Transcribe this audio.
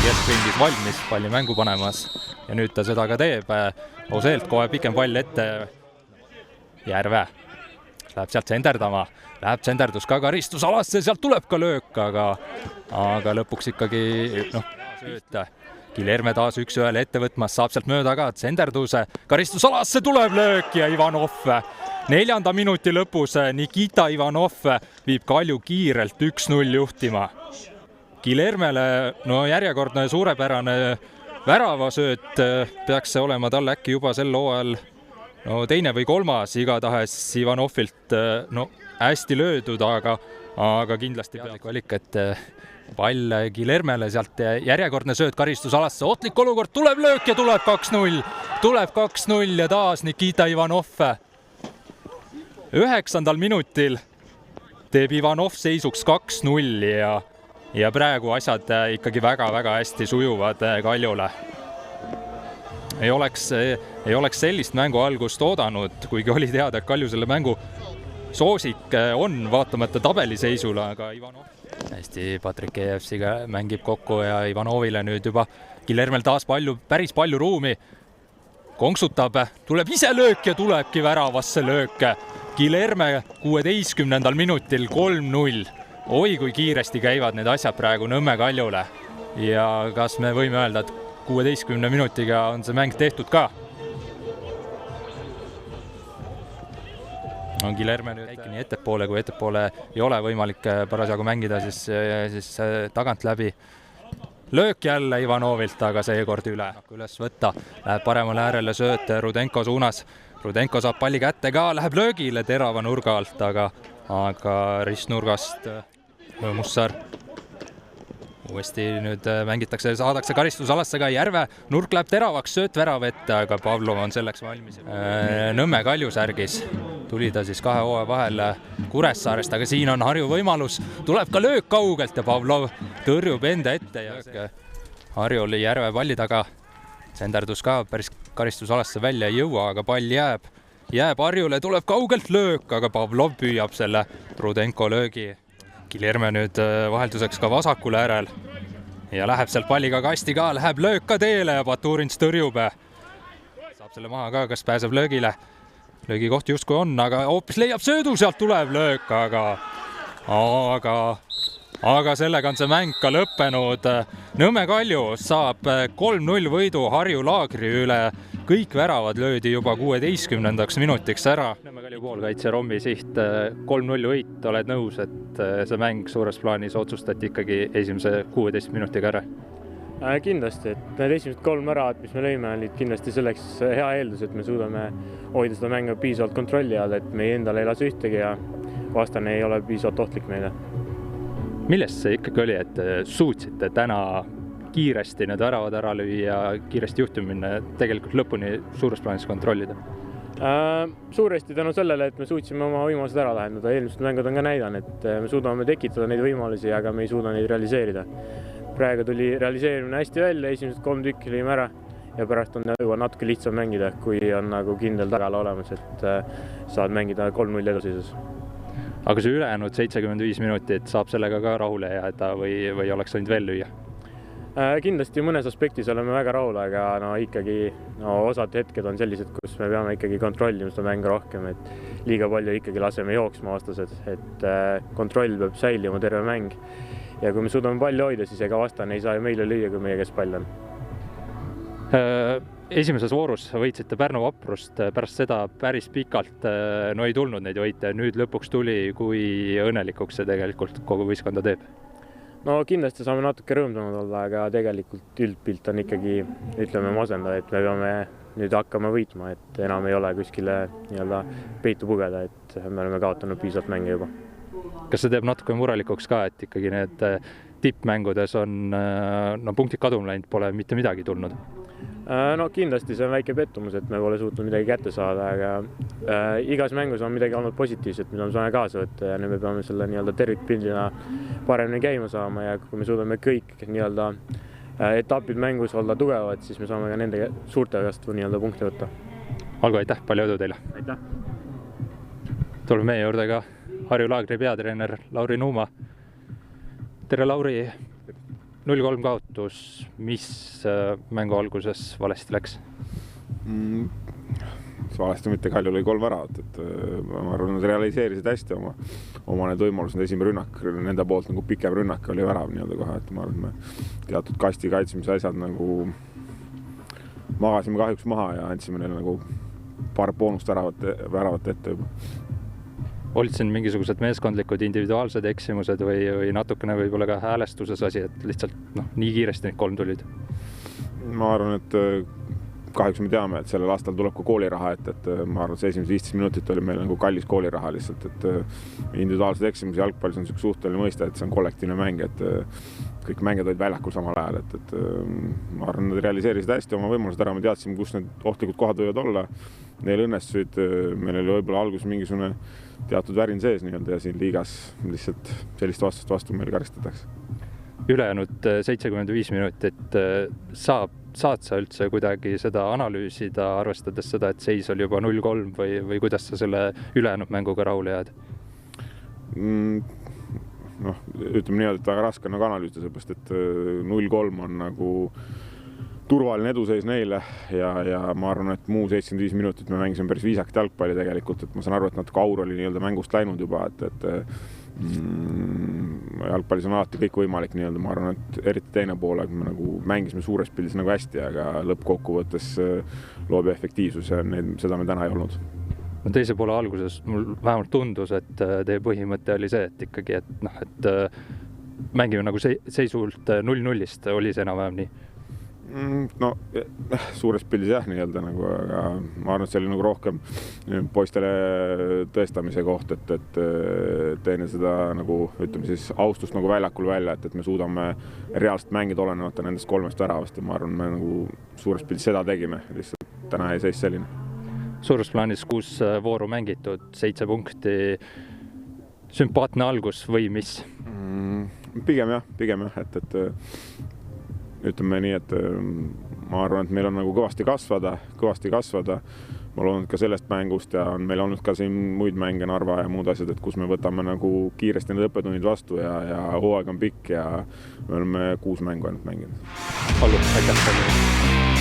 keskringis valmis palli mängu panemas ja nüüd ta seda ka teeb. Oseelt kohe pikem pall ette. Järve läheb sealt senderdama, läheb senderdus ka karistusalasse, sealt tuleb ka löök, aga lõpuks ikkagi sööta. Guilherme taas 1-1 ette võtmas, saab sealt mööda ka senderduse, karistusalasse tuleb löök ja Ivanov 4. minuti lõpus Nikita Ivanov viib Kalju kiirelt 1-0 juhtima. Guilhermele järjekordne suurepärane väravasööt, peaks see olema tal äkki juba sel hooajal teine või kolmas, igatahes Ivanovilt hästi löödud, aga kindlasti pealik valik, et pall Guilhermele sealt järjekordne sööt karistusalasse, ohtlik olukord, tuleb löök ja tuleb 2-0. Tuleb 2-0 ja taas Nikita Ivanov. 9. minutil teeb Ivanov seisuks 2-0 ja praegu asjad ikkagi väga-väga hästi sujuvad Kaljule. Ei oleks sellist mängu algust oodanud, kuigi oli teada, et Kalju selle mängu soosik on, vaatamata tabeliseisule, aga Ivanov hästi Patrik EFC-ga mängib kokku ja Ivanovile nüüd juba Guilhermel taas päris palju ruumi. Konksutab, tuleb ise löök ja tulebki väravasse löök. Guilherme 16. minutil 3-0. Oi, kui kiiresti käivad need asjad praegu Nõmme Kaljule. Ja kas me võime öelda, et 16 minutiga on see mäng tehtud ka? Guilherme nüüd nii ettepoole, kui ettepoole ei ole võimalik parasjagu mängida, siis tagant läbi. Löök jälle Ivanovilt, aga seekord üles võtta. Läheb paremale äärele sööt Rudenko suunas. Rudenko saab palli kätte ka, läheb löögile terava nurga alt, aga ristnurgast Mussar. Uuesti nüüd mängitakse, saadakse karistusalasse ka Järve. Nurk läheb teravaks, sööt värav ette, aga Pavlov on selleks valmis. Nõmme Kalju särgis. Tuli ta siis 2 hooaja vahel Kuressaarest, aga siin on Harju võimalus. Tuleb ka löök kaugelt ja Pavlov tõrjub enda ette. Ja Harju oli Järve palli taga. Senderdus ka päris karistusalasse välja ei jõua, aga pall jääb Harjule, tuleb kaugelt löök, aga Pavlov püüab selle Rudenko löögi. Guilherme nüüd vahelduseks ka vasakule äärel ja läheb sealt palliga kasti ka, läheb löök ka teele ja Baturins tõrjub. Saab selle maha ka, kas pääseb löögile. Löögi koht justkui on, aga hoopis leiab söödu, sealt tuleb löök, aga sellega on see mäng ka lõppenud. Nõmme Kalju saab 3-0 võidu Harju Laagri üle. Kõik väravad löödi juba 16. minutiks ära. Nõmme Kalju poolkaitse Rommi siht 3-0 võit. Oled nõus, et see mäng suures plaanis otsustati ikkagi esimese 16 minutiga ära? Kindlasti, et need esimesed 3 väravat, mis me lõime, olid kindlasti selleks hea eeldus, et me suudame hoida seda mängu piisavalt kontrolli all, et meie endale ei lase ühtegi ja vastane ei ole piisavalt ohtlik meile. Millest see ikkagi oli, et suutsite täna kiiresti need väravad ära lüüa ja kiiresti juhtimine tegelikult lõpuni suures plaanis kontrollida? Suuresti tänu sellele, et me suutsime oma võimalused ära lahendada. Eelmised mängud on ka näidan, et me suudame tekitada neid võimalusi, aga me ei suuda neid realiseerida. Praegu tuli realiseerimine hästi välja, esimesed 3 tükki lõime ära ja pärast on juba natuke lihtsam mängida, kui on nagu kindel tagala olemas, et saad mängida 3-0 eduseisus. Aga see ülejäänud 75 minutit saab sellega ka rahule jääda või oleks võinud veel lüüa? Kindlasti mõnes aspektis oleme väga rahul, aga ikkagi osad hetked on sellised, kus me peame ikkagi kontrollima seda mängu rohkem, et liiga palju ikkagi laseme jooksma vastased, et kontroll peab säilima terve mäng. Ja kui me suudame palli hoida, siis ega vastane ei saa ju meile lüüa, kui meie kes pall on. Esimeses voorus võitsite Pärnu Vaprust, pärast seda päris pikalt ei tulnud neid võite. Nüüd lõpuks tuli, kui õnnelikuks see tegelikult kogu võistkonda teeb? No kindlasti saame natuke rõõmsanud olla, aga tegelikult üldpilt on ikkagi, ütleme, masendav, et me peame nüüd hakkama võitma, et enam ei ole kuskile peitu pugeda, et me oleme kaotanud piisavalt mänge juba. Kas see teeb natuke murelikuks ka, et ikkagi need tippmängudes on punktid kaduma läinud, pole mitte midagi tulnud? No kindlasti see on väike pettumus, et me pole suutnud midagi kätte saada, aga igas mängus on midagi olnud positiivset, mida me saame kaasa võtta ja nüüd me peame selle tervikpildina paremini käima saama ja kui me suudame kõik etapid mängus olla tugevad, siis me saame ka nende suurte käest punkte võtta. Algo, aitäh, palju edu teile! Aitäh! Tuleb meie juurde ka Harju Laagri peatreener Lauri Nuuma. Tere, Lauri! 0-3 kaotus, mis mängu alguses valesti läks? Valesti mitte, Kalju lõi 3 väravat, et ma arvan, nad realiseerisid hästi oma need võimalused, esimene rünnak, nende poolt nagu pikem rünnak oli värav nii-öelda kohe, et ma arvan, et me teatud kasti kaitsmise asjad nagu magasime kahjuks maha ja andsime neile nagu paar boonust väravat ette juba. Olid siin mingisugused meeskondlikud individuaalsed eksimused või natukene võib-olla ka häälestuses asi, et lihtsalt nii kiiresti need 3 tulid? Ma arvan, et kahjuks me teame, et sellel aastal tuleb ka kooliraha, et ma arvan, et see esimesed 15 minutit oli meil nagu kallis kooliraha lihtsalt, et individuaalsed eksimused jalgpallis on niisugune suhteline mõiste, et see on kollektiivne mäng, et kõik mängijad olid väljakul samal ajal, et ma arvan, nad realiseerisid hästi oma võimalused ära, me teadsime, kus need ohtlikud kohad võivad olla, neil õnnestusid, meil oli võib-olla alguses mingisugune teatud värin sees nii-öelda ja siin liigas lihtsalt sellist vastust vastu meil karistatakse. Ülejäänud 75 minutit saad sa üldse kuidagi seda analüüsida, arvestades seda, et seis oli juba 0-3 või kuidas sa selle ülejäänud mänguga rahule jääd? Ütleme nii, et väga raske on nagu analüüsida, seepärast, et 0-3 on nagu turvaline eduseis neile ja ma arvan, et muu 75 minutit me mängisime päris viisakat jalgpalli tegelikult, et ma saan aru, et natuke aur oli nii-öelda mängust läinud juba, et jalgpallis on alati kõik võimalik nii-öelda, ma arvan, et eriti teine poole, me nagu mängisime suures pildis nagu hästi, aga lõppkokkuvõttes loob efektiivsus ja seda me täna ei olnud. Teise poole alguses mul vähemalt tundus, et teie põhimõte oli see, et ikkagi, et mängime nagu seisult 0-0-st, oli see enam-vähem nii? No suures pildis jah nii-öelda nagu, aga ma arvan, et see oli nagu rohkem poistele tõestamise koht, et teine seda nagu, ütleme siis austust nagu väljakul välja, et me suudame reaalselt mängida olenemata nendest 3 väravast ja ma arvan, me nagu suures pildis seda tegime, lihtsalt täna ei seis selline. Suures plaanis 6 vooru mängitud, 7 punkti, sümpaatne algus või mis? Pigem jah, et ütleme nii, et ma arvan, et meil on nagu kõvasti kasvada. Ma loodan ka sellest mängust ja on meil olnud ka siin muid mänge, Narva ja muud asjad, et kus me võtame nagu kiiresti need õppetunnid vastu ja hooaeg on pikk ja me oleme 6 mängu ainult mänginud. Aitäh!